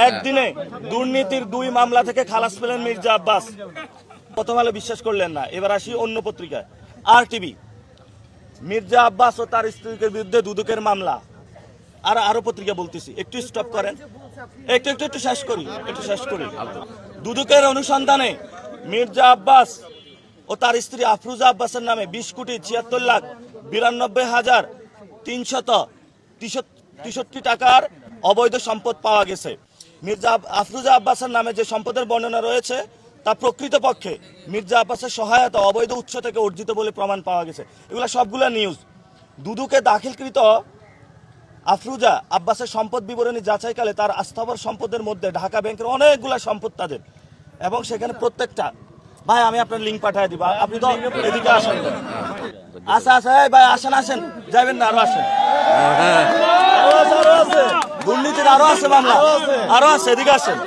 একদিনে দুর্নীতির 2 মামলা থেকে খালাস পেলেন মির্জা আব্বাস। প্রথম আলো বিশ্বাস করলেন না, এবার আসি অন্য পত্রিকায় RTV। মির্জা আব্বাস ও তার স্ত্রীর বিরুদ্ধে দুদকের মামলা। আরো পত্রিকা বলতেছি, একটু স্টপ করেন, একটু শেষ করি। দুদকের অনুসন্ধানে মির্জা আব্বাস ও তার স্ত্রী আফরোজা আব্বাসের নামে 20,92,9363 টাকার অবৈধ সম্পদ পাওয়া গেছে। মির্জা আফরোজা আব্বাসের নামে যে সম্পদের বর্ণনা রয়েছে তা প্রকৃতপক্ষে মির্জা আব্বাসের সহায়তা অবৈধ উৎস থেকে অর্জিত বলে প্রমাণ পাওয়া গেছে। এগুলো সবগুলো নিউজ। দুদকে দাখিলকৃত আফরোজা আব্বাসের সম্পদ বিবরণী যাচাইকালে তার আস্থাবর সম্পদের মধ্যে ঢাকা ব্যাংকের অনেকগুলা সম্পদ তাদের, এবং সেখানে প্রত্যেকটা, ভাই আমি আপনার লিঙ্ক পাঠিয়ে দিব, আপনি তো এদিকে আসেন। আচ্ছা এই ভাই আসেন, যাবেন না, আরো আসেন, দুর্নীতির আরো আছে মামলা, আরো আছে, এদিকে আসেন।